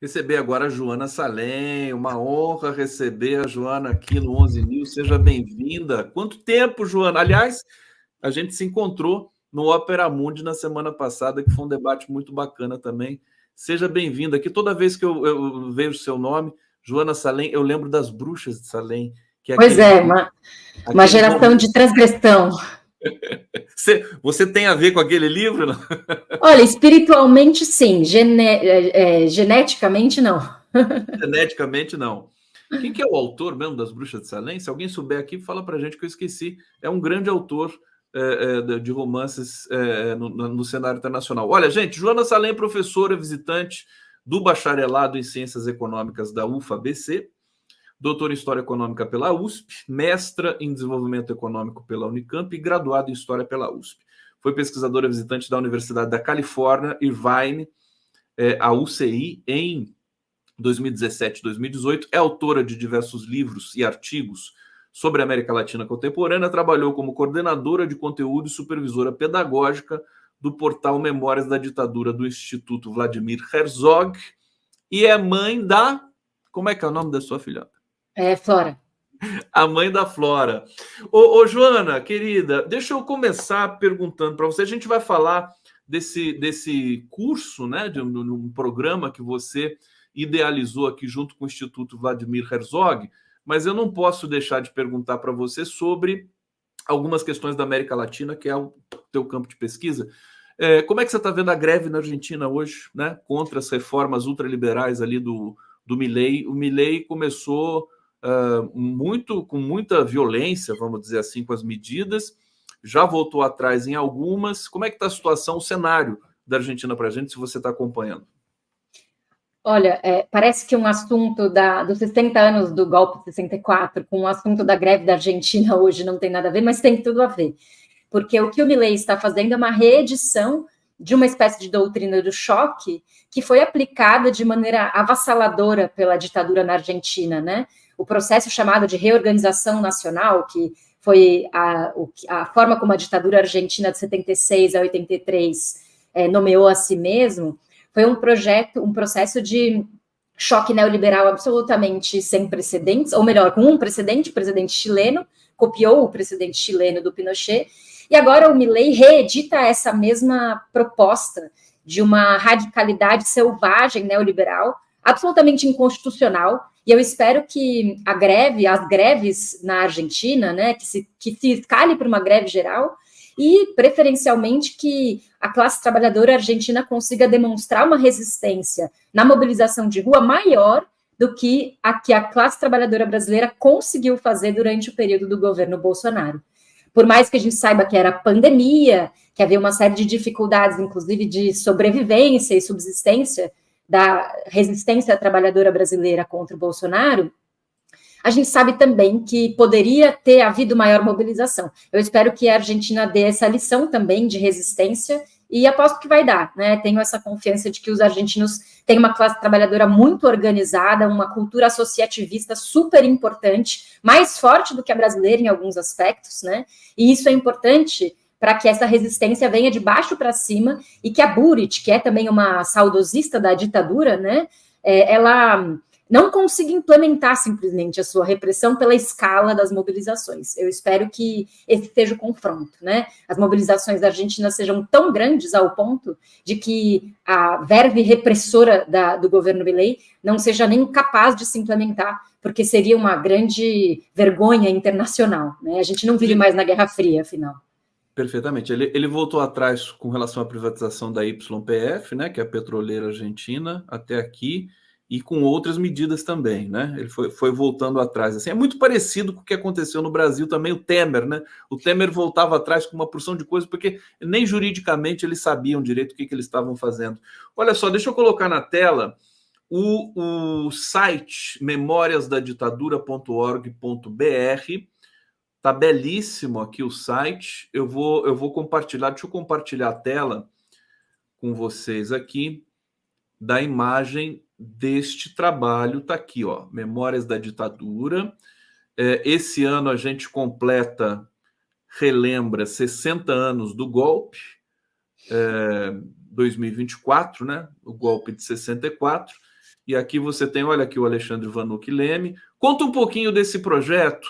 Receber agora a Joana Salem, uma honra receber a Joana aqui no 11 Mil. Seja bem-vinda. Quanto tempo, Joana? Aliás, a gente se encontrou no Opera Mundi na semana passada, que foi um debate muito bacana também. Seja bem-vinda. Aqui toda vez que eu vejo seu nome, Joana Salem, eu lembro das Bruxas de Salem, que é Pois aquele, é, uma geração de transgressão. Você tem a ver com aquele livro, não? Olha, espiritualmente sim, geneticamente não. Geneticamente, não. Quem que é o autor mesmo das Bruxas de Salem? Se alguém souber aqui, fala para a gente que eu esqueci. É um grande autor de romances no cenário internacional. Olha, gente, Joana Salem é professora visitante do bacharelado em Ciências Econômicas da UFABC, doutora em História Econômica pela USP, mestra em Desenvolvimento Econômico pela Unicamp e graduada em História pela USP. Foi pesquisadora visitante da Universidade da Califórnia, Irvine, a UCI, em 2017 e 2018, é autora de diversos livros e artigos sobre a América Latina contemporânea, trabalhou como coordenadora de conteúdo e supervisora pedagógica do portal Memórias da Ditadura do Instituto Vladimir Herzog e é mãe da... Como é que é o nome da sua filhota? Flora. A mãe da Flora. Ô, Joana, querida, deixa eu começar perguntando para você. A gente vai falar desse curso, né, de um programa que você idealizou aqui junto com o Instituto Vladimir Herzog, mas eu não posso deixar de perguntar para você sobre algumas questões da América Latina, que é o teu campo de pesquisa. Como é que você está vendo a greve na Argentina hoje, né, contra as reformas ultraliberais ali do Milei? O Milei começou com muita violência, vamos dizer assim, com as medidas, já voltou atrás em algumas. Como é que está a situação, o cenário da Argentina para a gente, se você está acompanhando? Olha, parece que um assunto dos 60 anos do golpe de 64 com o assunto da greve da Argentina hoje não tem nada a ver, mas tem tudo a ver. Porque o que o Milei está fazendo é uma reedição de uma espécie de doutrina do choque que foi aplicada de maneira avassaladora pela ditadura na Argentina, né? O processo chamado de reorganização nacional, que foi a forma como a ditadura argentina de 76 a 83 nomeou a si mesmo, foi um processo de choque neoliberal absolutamente sem precedentes, ou melhor, com um precedente, o presidente chileno, copiou o precedente chileno do Pinochet, e agora o Milei reedita essa mesma proposta de uma radicalidade selvagem neoliberal, absolutamente inconstitucional, e eu espero que as greves na Argentina, né, que se escale para uma greve geral, e preferencialmente que a classe trabalhadora argentina consiga demonstrar uma resistência na mobilização de rua maior do que a classe trabalhadora brasileira conseguiu fazer durante o período do governo Bolsonaro. Por mais que a gente saiba que era pandemia, que havia uma série de dificuldades, inclusive de sobrevivência e subsistência da resistência trabalhadora brasileira contra o Bolsonaro, a gente sabe também que poderia ter havido maior mobilização. Eu espero que a Argentina dê essa lição também de resistência e aposto que vai dar, né? Tenho essa confiança de que os argentinos têm uma classe trabalhadora muito organizada, uma cultura associativista super importante, mais forte do que a brasileira em alguns aspectos, né? E isso é importante para que essa resistência venha de baixo para cima e que a Buric, que é também uma saudosista da ditadura, né? Ela não consiga implementar simplesmente a sua repressão pela escala das mobilizações. Eu espero que esse seja o confronto, né? As mobilizações da Argentina sejam tão grandes ao ponto de que a verve repressora do governo Milei não seja nem capaz de se implementar, porque seria uma grande vergonha internacional, né? A gente não vive mais na Guerra Fria, afinal. Perfeitamente. Ele voltou atrás com relação à privatização da YPF, né, que é a petroleira argentina, até aqui, e com outras medidas também, né? Ele foi voltando atrás. Assim, é muito parecido com o que aconteceu no Brasil também, o Temer, né? O Temer voltava atrás com uma porção de coisas, porque nem juridicamente eles sabiam direito o que eles estavam fazendo. Olha só, deixa eu colocar na tela o site memoriasdaditadura.org.br. Tá belíssimo aqui o site. Eu vou compartilhar. Deixa eu compartilhar a tela com vocês aqui da imagem deste trabalho. Tá aqui, ó, Memórias da Ditadura. Esse ano a gente relembra 60 anos do golpe, 2024, né? O golpe de 64. E aqui você tem, olha aqui o Alexandre Vanucci Leme. Conta um pouquinho desse projeto,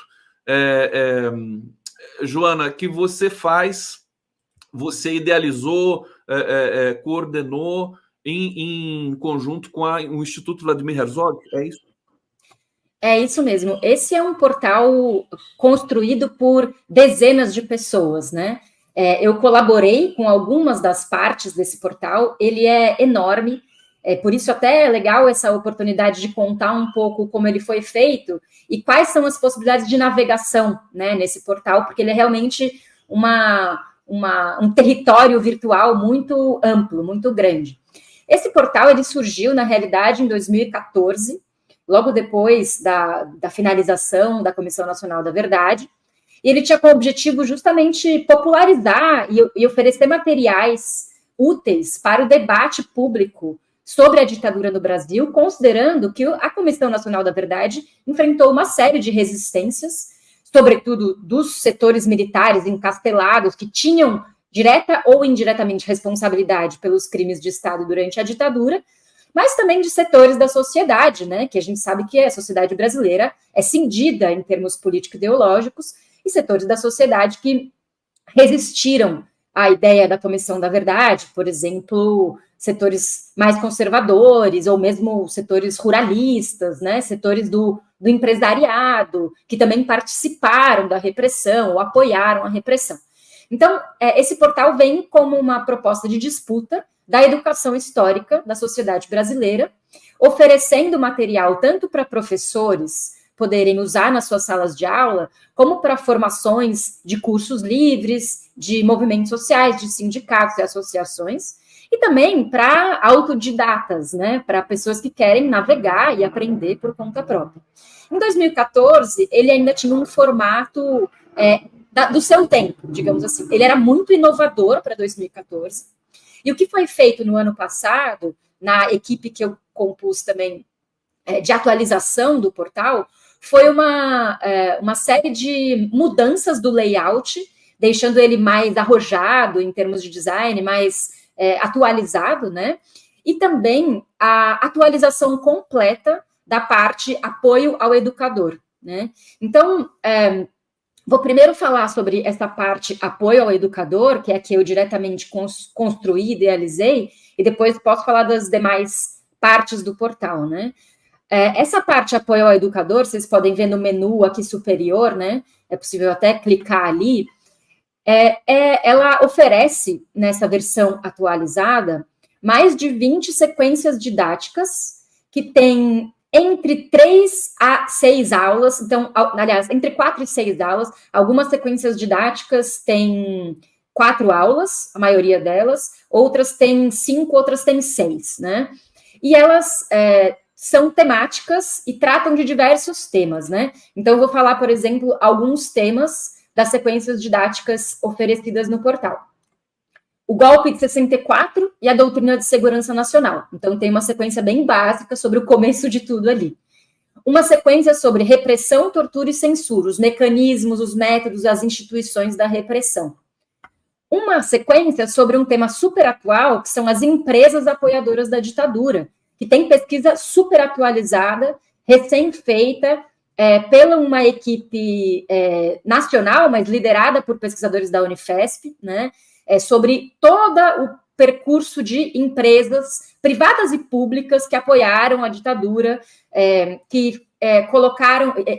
Joana, que você faz, você idealizou, coordenou em conjunto com o Instituto Vladimir Herzog, é isso? É isso mesmo. Esse é um portal construído por dezenas de pessoas, né? Eu colaborei com algumas das partes desse portal, ele é enorme, por isso até é legal essa oportunidade de contar um pouco como ele foi feito e quais são as possibilidades de navegação, né, nesse portal, porque ele é realmente um território virtual muito amplo, muito grande. Esse portal ele surgiu, na realidade, em 2014, logo depois da finalização da Comissão Nacional da Verdade, e ele tinha como objetivo justamente popularizar e oferecer materiais úteis para o debate público sobre a ditadura no Brasil, considerando que a Comissão Nacional da Verdade enfrentou uma série de resistências, sobretudo dos setores militares encastelados, que tinham direta ou indiretamente responsabilidade pelos crimes de Estado durante a ditadura, mas também de setores da sociedade, né, que a gente sabe que a sociedade brasileira é cindida em termos político-ideológicos, e setores da sociedade que resistiram à ideia da Comissão da Verdade, por exemplo, setores mais conservadores, ou mesmo setores ruralistas, né, setores do empresariado, que também participaram da repressão, ou apoiaram a repressão. Então, esse portal vem como uma proposta de disputa da educação histórica da sociedade brasileira, oferecendo material tanto para professores poderem usar nas suas salas de aula, como para formações de cursos livres, de movimentos sociais, de sindicatos e associações, e também para autodidatas, né, para pessoas que querem navegar e aprender por conta própria. Em 2014, ele ainda tinha um formato do seu tempo, digamos assim. Ele era muito inovador para 2014, e o que foi feito no ano passado, na equipe que eu compus também de atualização do portal, foi uma série de mudanças do layout, deixando ele mais arrojado em termos de design, mais atualizado, né? E também a atualização completa da parte apoio ao educador, né? Então, vou primeiro falar sobre essa parte apoio ao educador, que é a que eu diretamente construí, idealizei, e depois posso falar das demais partes do portal, né? Essa parte apoio ao educador, vocês podem ver no menu aqui superior, né? É possível até clicar ali. Ela oferece, nessa versão atualizada, mais de 20 sequências didáticas que tem entre 3 a 6 aulas, então, aliás, entre 4 e 6 aulas, algumas sequências didáticas têm 4 aulas, a maioria delas, outras têm 5, outras têm 6, né? E elas são temáticas e tratam de diversos temas, né? Então, eu vou falar, por exemplo, alguns temas das sequências didáticas oferecidas no portal. O golpe de 64 e a doutrina de segurança nacional. Então, tem uma sequência bem básica sobre o começo de tudo ali. Uma sequência sobre repressão, tortura e censura, os mecanismos, os métodos, as instituições da repressão. Uma sequência sobre um tema super atual, que são as empresas apoiadoras da ditadura, que tem pesquisa super atualizada, recém-feita, pela uma equipe nacional, mas liderada por pesquisadores da Unifesp, né? Sobre todo o percurso de empresas privadas e públicas que apoiaram a ditadura, que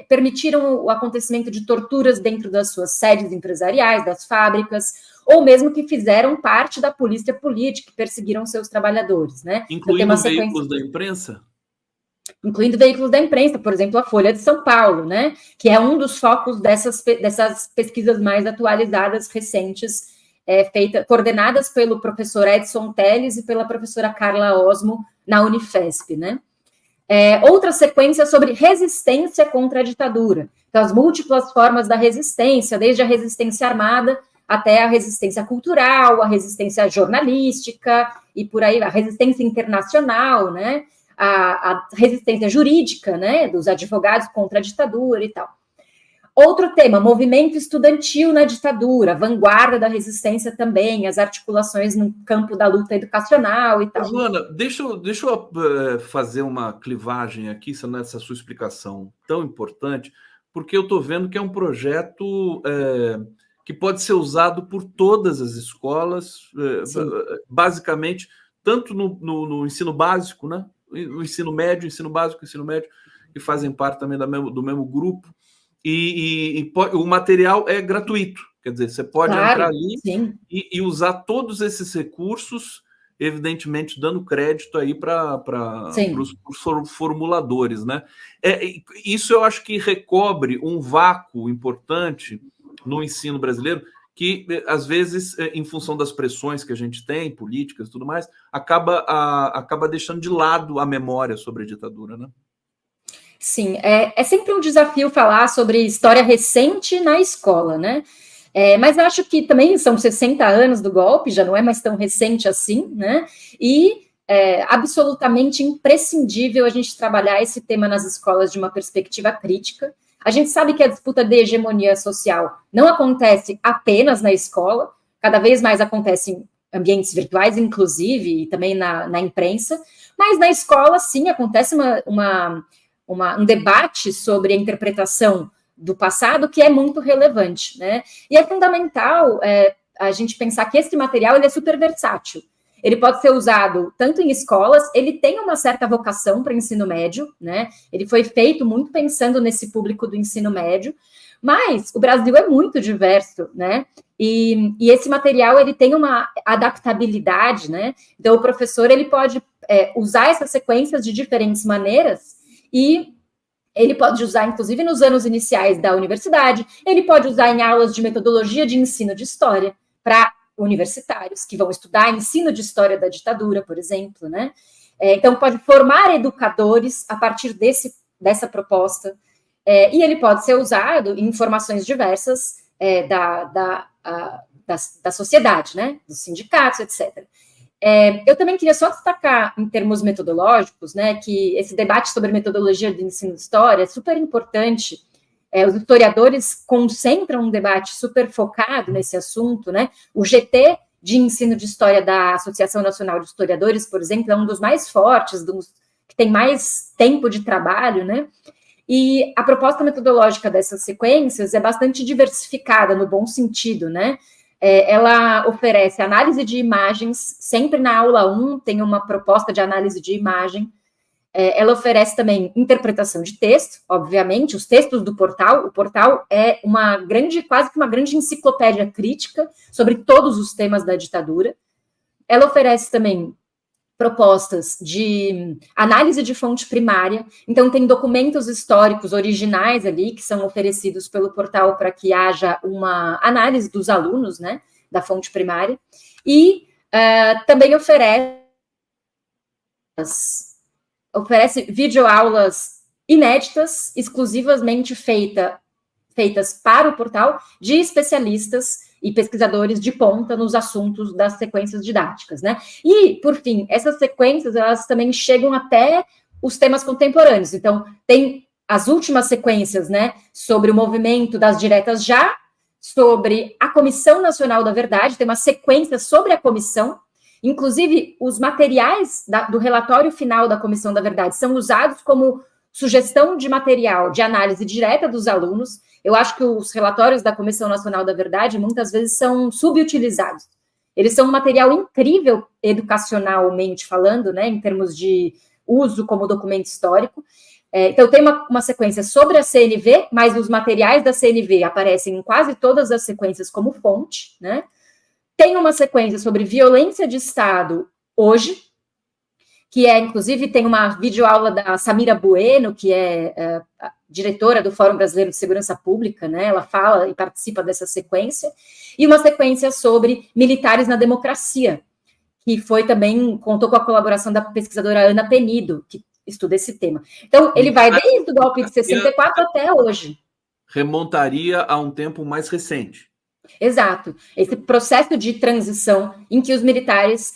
permitiram o acontecimento de torturas dentro das suas sedes empresariais, das fábricas, ou mesmo que fizeram parte da polícia política, que perseguiram seus trabalhadores, né? Incluindo veículos da imprensa? Incluindo veículos da imprensa, por exemplo, a Folha de São Paulo, né? Que é um dos focos dessas pesquisas mais atualizadas, recentes, coordenadas pelo professor Edson Telles e pela professora Carla Osmo, na Unifesp, né? Outra sequência sobre resistência contra a ditadura. Então, as múltiplas formas da resistência, desde a resistência armada até a resistência cultural, a resistência jornalística e por aí, a resistência internacional, né? A resistência jurídica, né? Dos advogados contra a ditadura e tal. Outro tema, movimento estudantil na ditadura, vanguarda da resistência também, as articulações no campo da luta educacional e tal. Joana, deixa eu fazer uma clivagem aqui nessa sua explicação tão importante, porque eu estou vendo que é um projeto que pode ser usado por todas as escolas, basicamente, tanto no ensino básico, né? O ensino médio, ensino básico, ensino médio, que fazem parte também do mesmo grupo. E o material é gratuito, quer dizer, você pode entrar ali e usar todos esses recursos, evidentemente dando crédito aí para os formuladores, né? Isso eu acho que recobre um vácuo importante no ensino brasileiro, que às vezes, em função das pressões que a gente tem, políticas e tudo mais, acaba deixando de lado a memória sobre a ditadura, né? Sim, é sempre um desafio falar sobre história recente na escola, né? Mas eu acho que também são 60 anos do golpe, já não é mais tão recente assim, né? E é absolutamente imprescindível a gente trabalhar esse tema nas escolas de uma perspectiva crítica. A gente sabe que a disputa de hegemonia social não acontece apenas na escola, cada vez mais acontece em ambientes virtuais, inclusive, e também na imprensa, mas na escola, sim, acontece um debate sobre a interpretação do passado que é muito relevante, né? E é fundamental a gente pensar que esse material ele é super versátil. Ele pode ser usado tanto em escolas, ele tem uma certa vocação para ensino médio, né? Ele foi feito muito pensando nesse público do ensino médio, mas o Brasil é muito diverso, né? E esse material ele tem uma adaptabilidade, né? Então o professor ele pode usar essas sequências de diferentes maneiras. E ele pode usar, inclusive, nos anos iniciais da universidade, ele pode usar em aulas de metodologia de ensino de história para universitários que vão estudar ensino de história da ditadura, por exemplo, né? Então, pode formar educadores a partir dessa proposta, e ele pode ser usado em formações diversas da sociedade, né? Dos sindicatos, etc. Eu também queria só destacar, em termos metodológicos, né, que esse debate sobre metodologia do ensino de história é super importante. Os historiadores concentram um debate super focado nesse assunto, né? O GT de ensino de história da Associação Nacional de Historiadores, por exemplo, é um dos mais fortes, que tem mais tempo de trabalho, né? E a proposta metodológica dessas sequências é bastante diversificada, no bom sentido, né? Ela oferece análise de imagens, sempre na aula 1 tem uma proposta de análise de imagem. Ela oferece também interpretação de texto, obviamente, os textos do portal. O portal é quase que uma grande enciclopédia crítica sobre todos os temas da ditadura. Ela oferece também propostas de análise de fonte primária, então tem documentos históricos originais ali que são oferecidos pelo portal para que haja uma análise dos alunos, né, da fonte primária, e também oferece videoaulas inéditas, exclusivamente feitas para o portal, de especialistas e pesquisadores de ponta nos assuntos das sequências didáticas, né? E, por fim, essas sequências, elas também chegam até os temas contemporâneos. Então, tem as últimas sequências, né, sobre o movimento das diretas já, sobre a Comissão Nacional da Verdade, tem uma sequência sobre a comissão, inclusive os materiais do relatório final da Comissão da Verdade são usados como sugestão de material de análise direta dos alunos. Eu acho que os relatórios da Comissão Nacional da Verdade muitas vezes são subutilizados. Eles são um material incrível, educacionalmente falando, né, em termos de uso como documento histórico. Então, tem uma sequência sobre a CNV, mas os materiais da CNV aparecem em quase todas as sequências como fonte, né? Tem uma sequência sobre violência de Estado hoje, que inclusive, tem uma videoaula da Samira Bueno, que é diretora do Fórum Brasileiro de Segurança Pública, né? Ela fala e participa dessa sequência, e uma sequência sobre militares na democracia, que contou com a colaboração da pesquisadora Ana Penido, que estuda esse tema. Então, ele vai desde o golpe de 64 até hoje. Remontaria a um tempo mais recente. Exato. Esse processo de transição em que os militares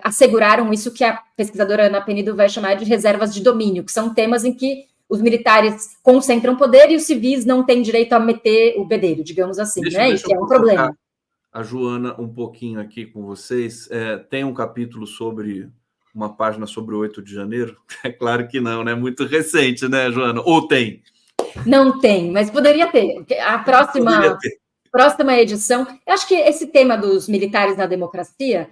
asseguraram isso que a pesquisadora Ana Penido vai chamar de reservas de domínio, que são temas em que os militares concentram poder e os civis não têm direito a meter o bedelho, digamos assim, né? Isso é um problema. A Joana um pouquinho aqui com vocês. Tem um capítulo sobre uma página sobre o 8 de janeiro? É claro que não, né? Muito recente, né, Joana? Ou tem? Não tem, mas poderia ter. A próxima edição, eu acho que esse tema dos militares na democracia,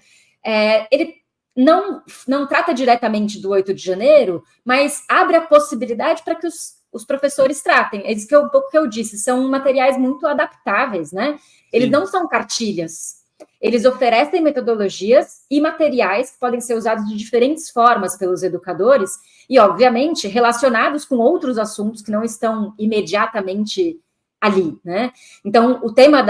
ele não trata diretamente do 8 de janeiro, mas abre a possibilidade para que os professores tratem. É isso que eu disse, são materiais muito adaptáveis, né? Eles não são cartilhas. Eles oferecem metodologias e materiais que podem ser usados de diferentes formas pelos educadores e, obviamente, relacionados com outros assuntos que não estão imediatamente ali, né? Então, o tema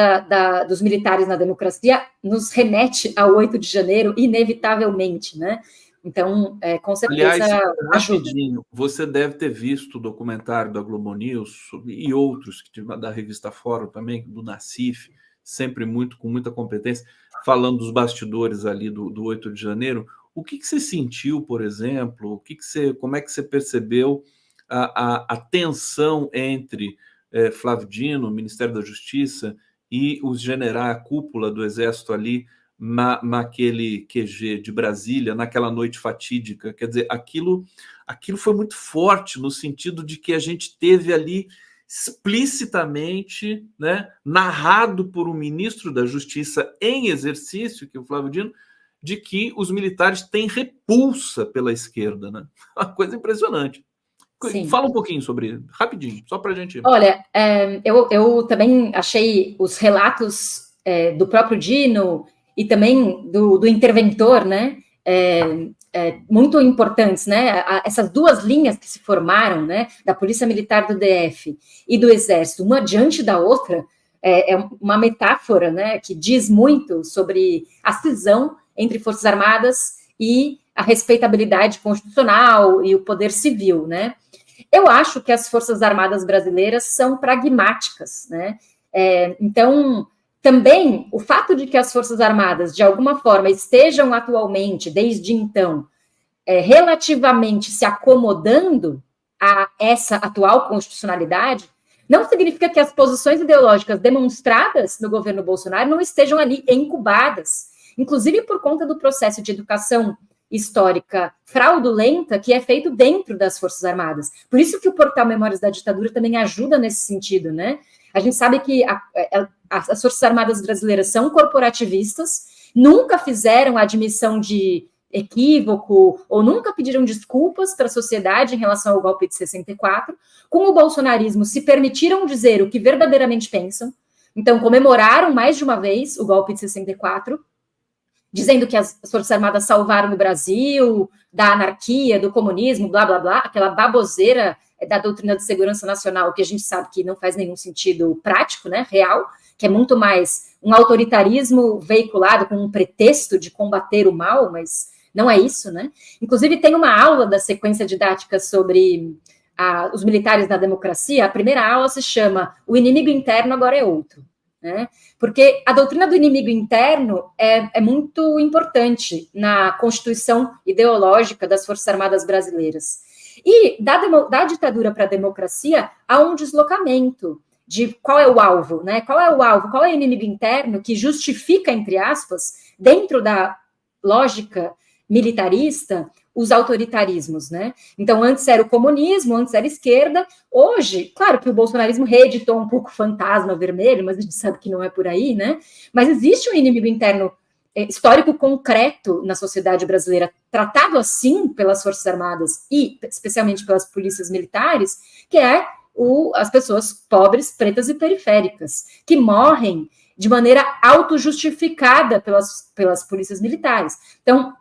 dos militares na democracia nos remete ao 8 de janeiro, inevitavelmente, né? Então, com certeza, aliás, rapidinho, você deve ter visto o documentário da Globo News e outros, da revista Fórum também, do Nassif, sempre com muita competência, falando dos bastidores ali do 8 de janeiro. O que você sentiu, por exemplo? Como é que você percebeu a tensão entre Flávio Dino, Ministério da Justiça, e os generais, a cúpula do Exército ali, naquele QG de Brasília, naquela noite fatídica? Quer dizer, aquilo foi muito forte, no sentido de que a gente teve ali explicitamente, né, narrado por um ministro da Justiça em exercício, que é o Flávio Dino, de que os militares têm repulsa pela esquerda, né? Uma coisa impressionante. Sim. Fala um pouquinho sobre, rapidinho, só para a gente... Olha, eu também achei os relatos do próprio Dino e também do interventor, né, muito importantes, né? Essas duas linhas que se formaram, né, da Polícia Militar do DF e do Exército, uma diante da outra, é uma metáfora, né, que diz muito sobre a cisão entre Forças Armadas e a respeitabilidade constitucional e o poder civil, né? Eu acho que as Forças Armadas brasileiras são pragmáticas, né? Então, também, o fato de que as Forças Armadas, de alguma forma, estejam atualmente, desde então, relativamente se acomodando a essa atual constitucionalidade, não significa que as posições ideológicas demonstradas no governo Bolsonaro não estejam ali incubadas, inclusive por conta do processo de educação histórica fraudulenta que é feito dentro das Forças Armadas. Por isso que o portal Memórias da Ditadura também ajuda nesse sentido, né? A gente sabe que as Forças Armadas brasileiras são corporativistas, nunca fizeram admissão de equívoco ou nunca pediram desculpas para a sociedade em relação ao golpe de 64. Com o bolsonarismo, se permitiram dizer o que verdadeiramente pensam. Então, comemoraram mais de uma vez o golpe de 64, dizendo que as Forças Armadas salvaram o Brasil da anarquia, do comunismo, blá, blá, blá, aquela baboseira da doutrina de segurança nacional, que a gente sabe que não faz nenhum sentido prático, né, real, que é muito mais um autoritarismo veiculado com um pretexto de combater o mal, mas não é isso, né? Inclusive, tem uma aula da sequência didática sobre os militares na democracia. A primeira aula se chama O Inimigo Interno Agora é Outro, né? Porque a doutrina do inimigo interno é muito importante na constituição ideológica das Forças Armadas brasileiras. E da ditadura para a democracia há um deslocamento de qual é o alvo, né? Qual é o alvo, qual é o inimigo interno que justifica, entre aspas, dentro da lógica militarista, os autoritarismos, né? Então, antes era o comunismo, antes era a esquerda. Hoje, claro que o bolsonarismo reeditou um pouco o fantasma vermelho, mas a gente sabe que não é por aí, né? Mas existe um inimigo interno histórico concreto na sociedade brasileira, tratado assim pelas Forças Armadas e especialmente pelas polícias militares, que é as pessoas pobres, pretas e periféricas, que morrem de maneira autojustificada pelas polícias militares. Então,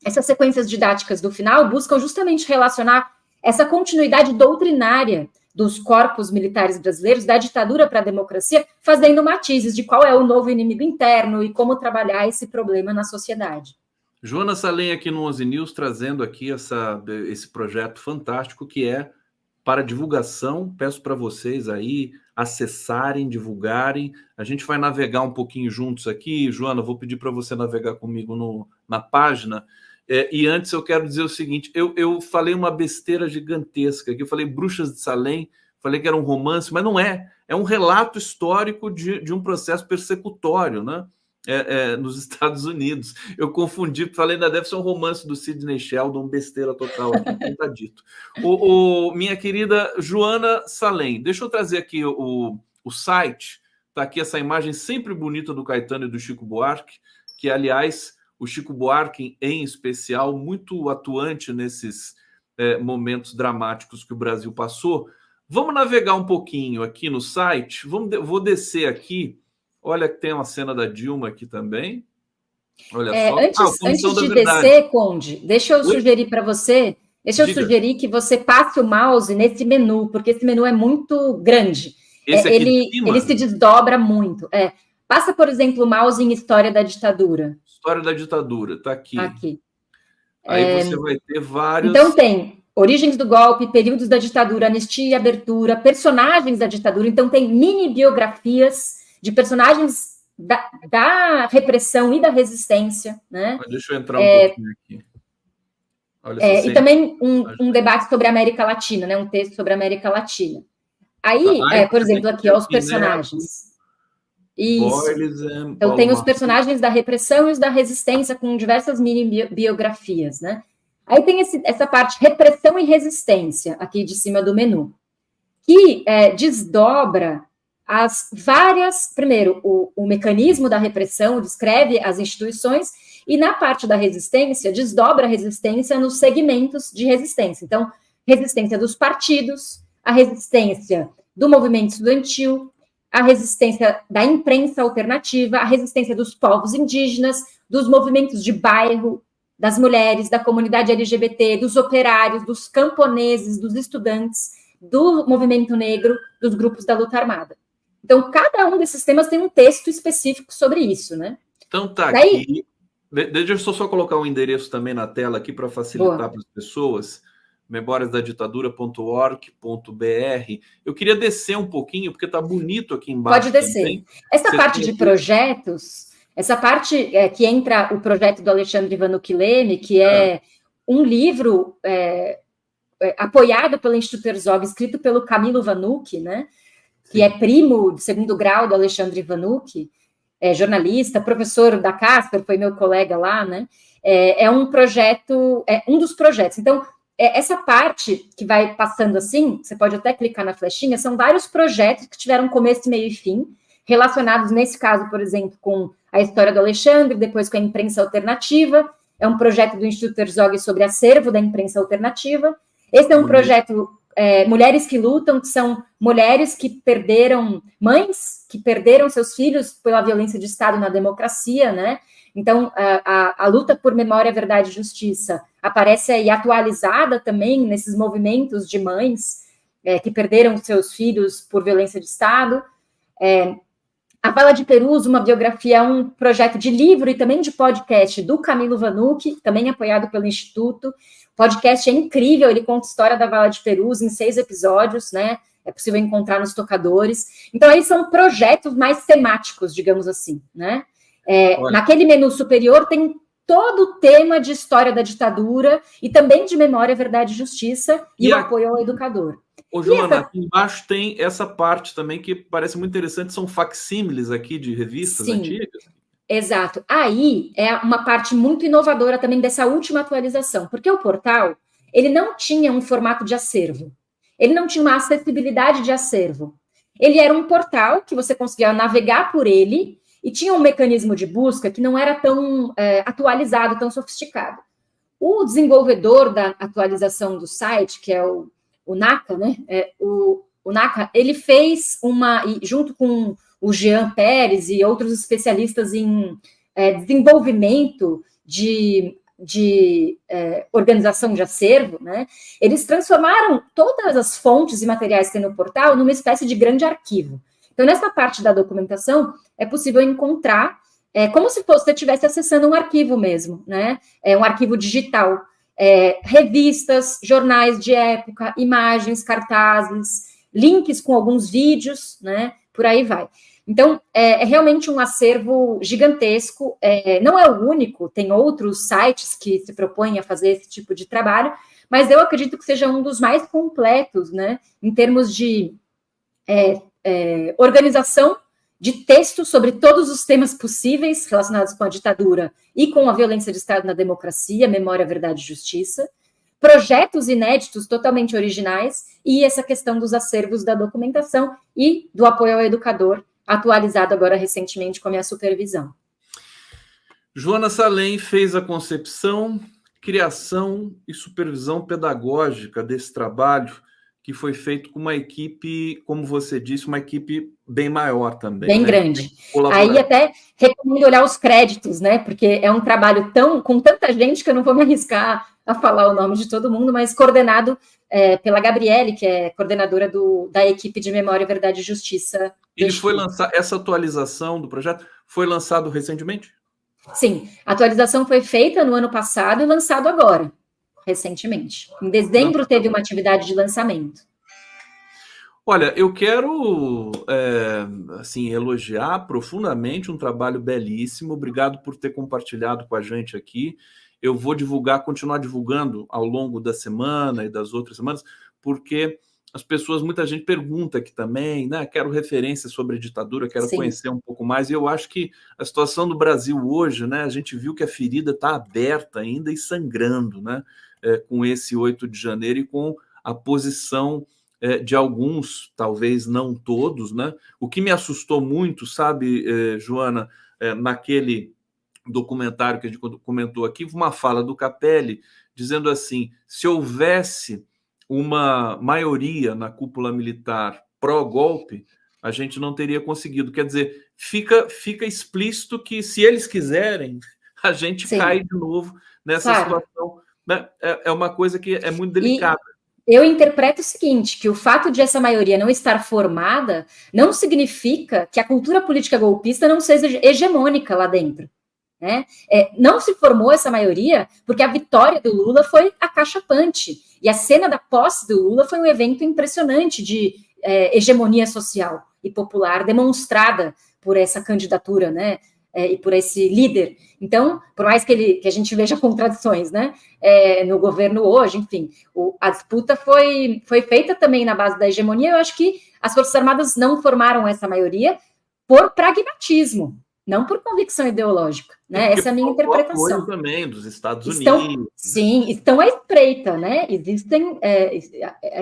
essas sequências didáticas do final buscam justamente relacionar essa continuidade doutrinária dos corpos militares brasileiros, da ditadura para a democracia, fazendo matizes de qual é o novo inimigo interno e como trabalhar esse problema na sociedade. Joana Salem aqui no 11 News, trazendo aqui esse projeto fantástico que é para divulgação. Peço para vocês aí acessarem, divulgarem. A gente vai navegar um pouquinho juntos aqui. Joana, vou pedir para você navegar comigo na página. E antes eu quero dizer o seguinte, eu falei uma besteira gigantesca aqui, eu falei Bruxas de Salem, falei que era um romance, mas não é. É um relato histórico de um processo persecutório, né? Nos Estados Unidos. Eu confundi, falei, ainda deve ser um romance do Sidney Sheldon, besteira total aqui, como está dito. Minha querida Joana Salem, deixa eu trazer aqui o site, está aqui essa imagem sempre bonita do Caetano e do Chico Buarque, que, aliás, o Chico Buarque, em especial, muito atuante nesses momentos dramáticos que o Brasil passou. Vamos navegar um pouquinho aqui no site, vou descer aqui. Olha que tem uma cena da Dilma aqui também. Olha só. Antes de descer, Conde, deixa eu sugerir para você, sugerir que você passe o mouse nesse menu, porque esse menu é muito grande. Ele se desdobra muito. Passa, por exemplo, o mouse em História da Ditadura. História da Ditadura, está aqui. Aí você vai ter vários... Então tem Origens do Golpe, Períodos da Ditadura, Anistia e Abertura, Personagens da Ditadura. Então tem mini biografias de personagens da repressão e da resistência, né? Deixa eu entrar um pouquinho aqui. Olha, e também um debate sobre a América Latina, né? Um texto sobre a América Latina. Aí, por exemplo, aqui, os personagens. Isso. Então tem os personagens da repressão e os da resistência com diversas mini biografias, né? Aí tem essa parte repressão e resistência aqui de cima do menu, que desdobra as várias... Primeiro, o mecanismo da repressão descreve as instituições e, na parte da resistência, desdobra a resistência nos segmentos de resistência. Então, resistência dos partidos, a resistência do movimento estudantil, a resistência da imprensa alternativa, a resistência dos povos indígenas, dos movimentos de bairro, das mulheres, da comunidade LGBT, dos operários, dos camponeses, dos estudantes, do movimento negro, dos grupos da luta armada. Então, cada um desses temas tem um texto específico sobre isso, né? Então, tá aqui. Deixa eu só colocar um endereço também na tela aqui para facilitar para as pessoas. memoriasdaditadura.org.br. Eu queria descer um pouquinho, porque está bonito aqui embaixo. Pode descer. Também. Essa parte de projetos, essa parte que entra o projeto do Alexandre Vanucchi Leme, que é um livro apoiado pelo Instituto Herzog, escrito pelo Camilo Vanucchi, né? Que é primo de segundo grau do Alexandre Vanucchi, jornalista, professor da Casper, foi meu colega lá, né? É um projeto, um dos projetos. Então, essa parte que vai passando assim, você pode até clicar na flechinha, são vários projetos que tiveram começo, meio e fim, relacionados, nesse caso, por exemplo, com a história do Alexandre, depois com a imprensa alternativa. É um projeto do Instituto Herzog sobre acervo da imprensa alternativa. Esse é um projeto... Mulheres que Lutam, que são mulheres que perderam, mães que perderam seus filhos pela violência de Estado na democracia, né? Então, a luta por memória, verdade e justiça aparece aí atualizada também nesses movimentos de mães que perderam seus filhos por violência de Estado. A Vala de Perus, uma biografia, um projeto de livro e também de podcast do Camilo Vanucchi, também apoiado pelo Instituto. O podcast é incrível, ele conta a história da Vala de Perus em 6 episódios, né? É possível encontrar nos tocadores. Então, aí são projetos mais temáticos, digamos assim, né? Naquele menu superior tem todo o tema de história da ditadura e também de memória, verdade e justiça e o apoio ao educador. Ô, Joana, aqui embaixo tem essa parte também que parece muito interessante, são facsímiles aqui de revistas antigas. Exato. Aí é uma parte muito inovadora também dessa última atualização, porque o portal, ele não tinha um formato de acervo, ele não tinha uma acessibilidade de acervo. Ele era um portal que você conseguia navegar por ele e tinha um mecanismo de busca que não era tão atualizado, tão sofisticado. O desenvolvedor da atualização do site, que é o Naka, né? O Naka, ele fez junto com o Jean Pérez e outros especialistas em desenvolvimento de organização de acervo, né? Eles transformaram todas as fontes e materiais que tem no portal numa espécie de grande arquivo. Então, nessa parte da documentação, é possível encontrar como se você estivesse acessando um arquivo mesmo, né? Um arquivo digital. Revistas, jornais de época, imagens, cartazes, links com alguns vídeos, né? Por aí vai. Então, é realmente um acervo gigantesco, não é o único, tem outros sites que se propõem a fazer esse tipo de trabalho, mas eu acredito que seja um dos mais completos, né, em termos de organização de textos sobre todos os temas possíveis relacionados com a ditadura e com a violência de Estado na democracia, memória, verdade e justiça, projetos inéditos totalmente originais e essa questão dos acervos da documentação e do apoio ao educador, atualizado agora recentemente com a minha supervisão. Joana Salem fez a concepção, criação e supervisão pedagógica desse trabalho, que foi feito com uma equipe, como você disse, uma equipe bem maior também. Bem, né? Grande. Aí até recomendo olhar os créditos, né? Porque é um trabalho com tanta gente que eu não vou me arriscar a falar o nome de todo mundo, mas coordenado pela Gabriele, que é coordenadora da equipe de Memória, Verdade e Justiça. Ele foi lançar, essa atualização do projeto foi lançado recentemente? Sim, a atualização foi feita no ano passado e lançado agora, recentemente. Em dezembro teve uma atividade de lançamento. Olha, eu quero assim, elogiar profundamente um trabalho belíssimo. Obrigado por ter compartilhado com a gente aqui. Eu vou continuar divulgando ao longo da semana e das outras semanas, porque as pessoas, muita gente pergunta aqui também, né? Quero referências sobre a ditadura, quero conhecer um pouco mais. E eu acho que a situação do Brasil hoje, né? A gente viu que a ferida está aberta ainda e sangrando, né? Com esse 8 de janeiro e com a posição de alguns, talvez não todos, né? O que me assustou muito, sabe, Joana, naquele documentário que a gente comentou aqui, uma fala do Capelli dizendo assim: se houvesse uma maioria na cúpula militar pró-golpe, a gente não teria conseguido. Quer dizer, fica explícito que, se eles quiserem, a gente cai de novo nessa situação. Né? É uma coisa que é muito delicada. Eu interpreto o seguinte, que o fato de essa maioria não estar formada não significa que a cultura política golpista não seja hegemônica lá dentro. Né? Não se formou essa maioria porque a vitória do Lula foi acachapante. E a cena da posse do Lula foi um evento impressionante de hegemonia social e popular demonstrada por essa candidatura, né? E por esse líder. Então, por mais que a gente veja contradições, né? No governo hoje, enfim, a disputa foi feita também na base da hegemonia. Eu acho que as Forças Armadas não formaram essa maioria por pragmatismo, não por convicção ideológica, né? Essa é a minha interpretação. Também dos Estados Unidos. Sim, estão à espreita, né? Existem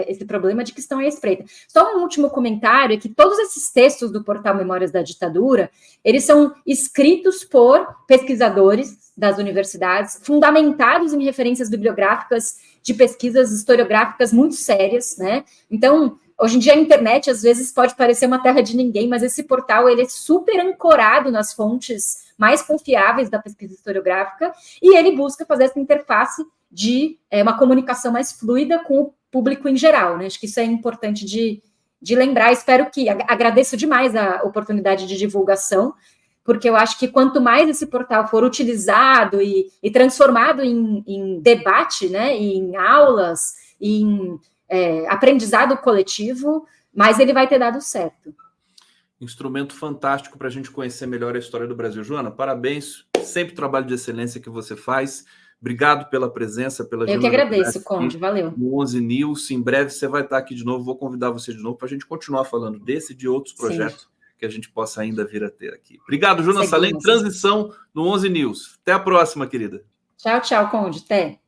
esse problema de que estão à espreita. Só um último comentário é que todos esses textos do portal Memórias da Ditadura, eles são escritos por pesquisadores das universidades, fundamentados em referências bibliográficas de pesquisas historiográficas muito sérias, né? Então, hoje em dia a internet às vezes pode parecer uma terra de ninguém, mas esse portal ele é super ancorado nas fontes mais confiáveis da pesquisa historiográfica e ele busca fazer essa interface de uma comunicação mais fluida com o público em geral, né? Acho que isso é importante de lembrar. Espero que agradeço demais a oportunidade de divulgação, porque eu acho que quanto mais esse portal for utilizado e transformado em debate, né? Em aulas, em aprendizado coletivo, mas ele vai ter dado certo. Instrumento fantástico para a gente conhecer melhor a história do Brasil. Joana, parabéns, sempre trabalho de excelência que você faz. Obrigado pela presença, pela Eu que agradeço, Conde, valeu. No 11 News, em breve você vai estar aqui de novo, vou convidar você de novo para a gente continuar falando desse e de outros projetos que a gente possa ainda vir a ter aqui. Obrigado, Joana Salem, transição no 11 News. Até a próxima, querida. Tchau, tchau, Conde, até.